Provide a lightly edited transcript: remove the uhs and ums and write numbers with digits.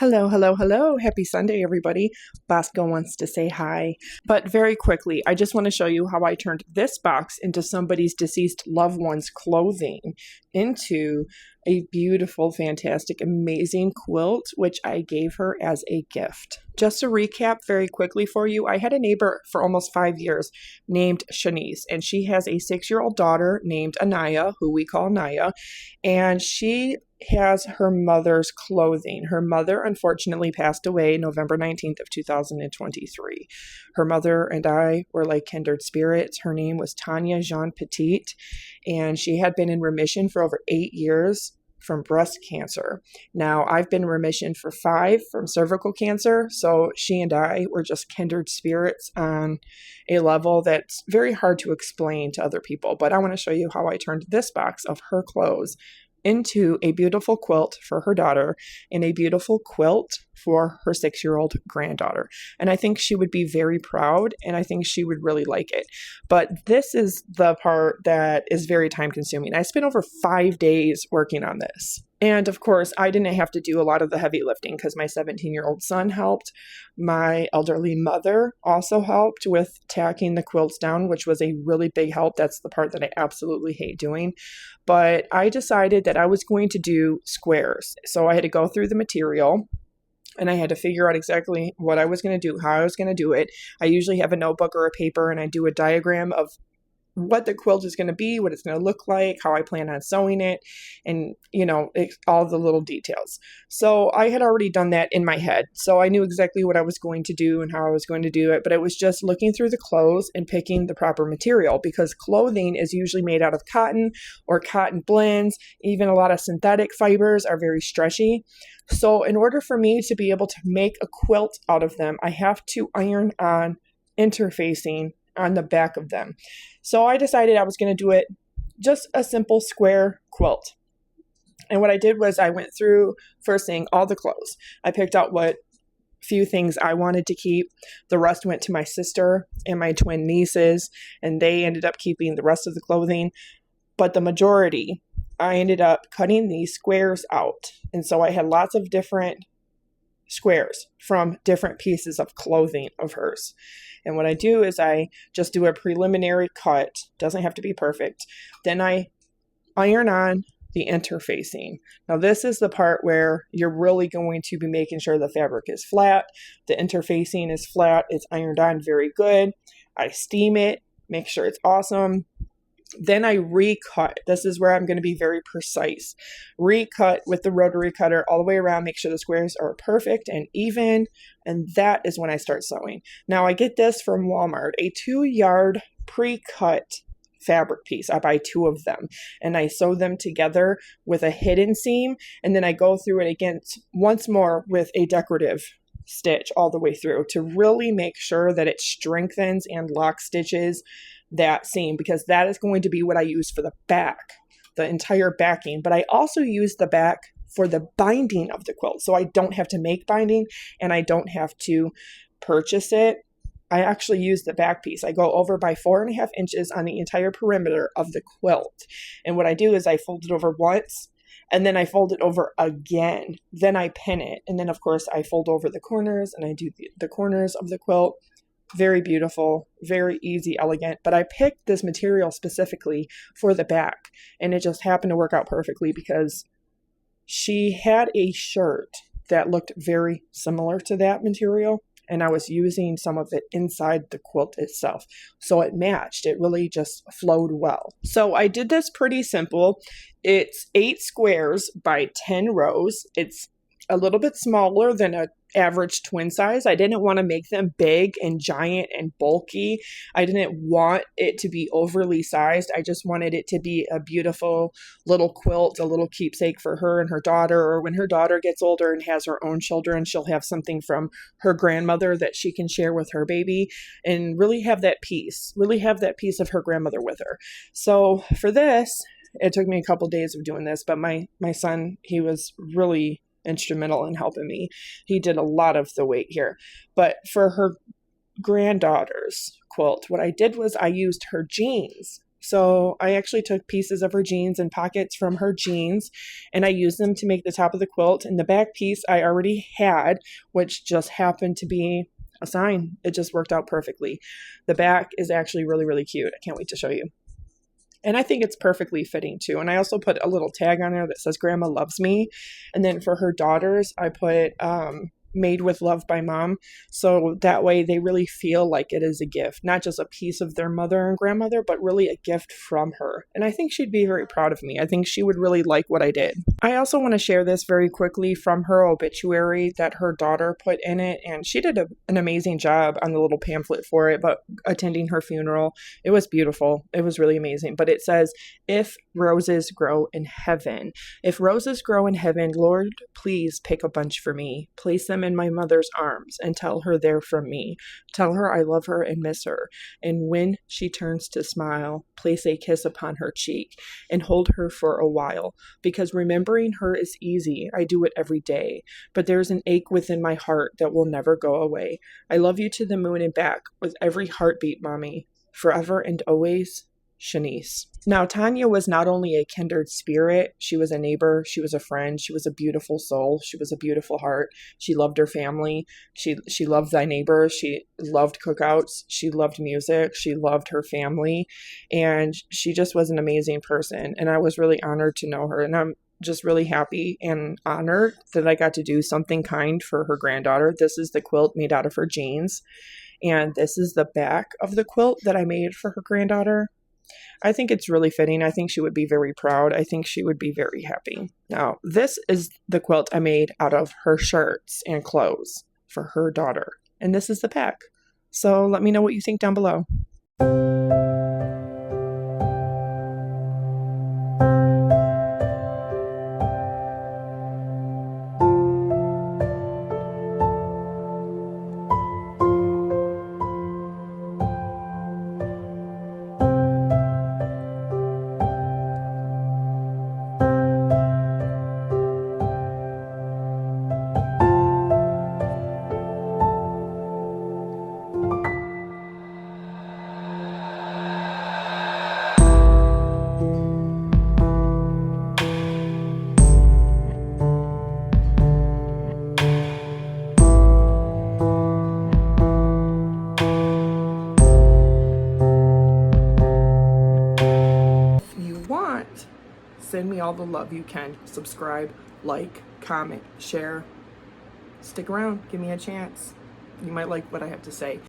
Hello, hello, hello. Happy Sunday, everybody. Bosco wants to say hi. But very quickly, I just want to show you how I turned this box into somebody's deceased loved one's clothing into a beautiful, fantastic, amazing quilt, which I gave her as a gift. Just to recap very quickly for you, I had a neighbor for almost 5 years named Shanice, and she has a 6-year-old daughter named Aniyah, who we call Aniyah, and she has her mother's clothing. Her mother unfortunately passed away November 19th of 2023. Her mother and I were like kindred spirits. Her name was Tonya Pettitt, and she had been in remission for over 8 years from breast cancer. Now, I've been in remission for 5 from cervical cancer, so she and I were just kindred spirits on a level that's very hard to explain to other people. But I want to show you how I turned this box of her clothes into a beautiful quilt for her daughter and a beautiful quilt for her 6-year-old granddaughter. And I think she would be very proud, and I think she would really like it. But this is the part that is very time consuming. I spent over 5 days working on this. And of course, I didn't have to do a lot of the heavy lifting because my 17-year-old son helped. My elderly mother also helped with tacking the quilts down, which was a really big help. That's the part that I absolutely hate doing. But I decided that I was going to do squares. So I had to go through the material, and I had to figure out exactly what I was going to do, how I was going to do it. I usually have a notebook or a paper, and I do a diagram of what the quilt is going to be, what it's going to look like, how I plan on sewing it, and, all the little details. So I had already done that in my head. So I knew exactly what I was going to do and how I was going to do it. But it was just looking through the clothes and picking the proper material, because clothing is usually made out of cotton or cotton blends. Even a lot of synthetic fibers are very stretchy. So in order for me to be able to make a quilt out of them, I have to iron on interfacing on the back of them. So I decided I was going to do it just a simple square quilt. And what I did was I went through, first thing, all the clothes. I picked out what few things I wanted to keep. The rest went to my sister and my twin nieces, and they ended up keeping the rest of the clothing. But the majority, I ended up cutting these squares out. And so I had lots of different squares from different pieces of clothing of hers. And what I do is I just do a preliminary cut. Doesn't have to be perfect. Then I iron on the interfacing. Now this is the part where you're really going to be making sure the fabric is flat. The interfacing is flat. It's ironed on very good. I steam it, make sure it's awesome. Then I recut. This is where I'm going to be very precise. Recut with the rotary cutter all the way around, make sure the squares are perfect and even, and that is when I start sewing. Now I get this from Walmart, a 2-yard pre-cut fabric piece. I buy 2 of them, and I sew them together with a hidden seam, and then I go through it again once more with a decorative stitch all the way through to really make sure that it strengthens and lock stitches that seam, because that is going to be what I use for the back, the entire backing. But I also use the back for the binding of the quilt, so I don't have to make binding and I don't have to purchase it. I actually use the back piece. I go over by 4.5 inches on the entire perimeter of the quilt. And what I do is I fold it over once, and then I fold it over again. Then I pin it. And then, of course, I fold over the corners, and I do the corners of the quilt. Very beautiful, very easy, elegant. But I picked this material specifically for the back, and it just happened to work out perfectly because she had a shirt that looked very similar to that material, and I was using some of it inside the quilt itself. So it matched. It really just flowed well. So I did this pretty simple. It's 8 squares by 10 rows. It's a little bit smaller than a average twin size. I didn't want to make them big and giant and bulky. I didn't want it to be overly sized. I just wanted it to be a beautiful little quilt, a little keepsake for her and her daughter, or when her daughter gets older and has her own children, she'll have something from her grandmother that she can share with her baby and really have that piece of her grandmother with her. So for this, it took me a couple days of doing this, but my son, he was really instrumental in helping me. He did a lot of the weight here. But for her granddaughter's quilt, what I did was I used her jeans So I actually took pieces of her jeans and pockets from her jeans, and I used them to make the top of the quilt. And the back piece I already had, which just happened to be a sign. It just worked out perfectly. The back is actually really, really cute. I can't wait to show you. And I think it's perfectly fitting too. And I also put a little tag on there that says Grandma loves me. And then for her daughters, I put made with love by mom. So that way they really feel like it is a gift, not just a piece of their mother and grandmother, but really a gift from her. And I think she'd be very proud of me. I think she would really like what I did. I also want to share this very quickly from her obituary that her daughter put in it. And she did an amazing job on the little pamphlet for it, but attending her funeral, it was beautiful. It was really amazing. But it says, if roses grow in heaven, if roses grow in heaven, Lord, please pick a bunch for me. Place them in my mother's arms and tell her they're from me. Tell her I love her and miss her. And when she turns to smile, place a kiss upon her cheek and hold her for a while, because remembering her is easy. I do it every day, but there's an ache within my heart that will never go away. I love you to the moon and back with every heartbeat, Mommy. Forever and always, Shanice. Now, Tonya was not only a kindred spirit, she was a neighbor, she was a friend, she was a beautiful soul, she was a beautiful heart. She loved her family, she loved thy neighbors, she loved cookouts, she loved music, she loved her family, and she just was an amazing person. And I was really honored to know her, and I'm just really happy and honored that I got to do something kind for her granddaughter. This is the quilt made out of her jeans, and this is the back of the quilt that I made for her granddaughter. I think it's really fitting. I think she would be very proud. I think she would be very happy. Now, this is the quilt I made out of her shirts and clothes for her daughter. And this is the back. So let me know what you think down below. Send me all the love you can. Subscribe, like, comment, share. Stick around. Give me a chance. You might like what I have to say.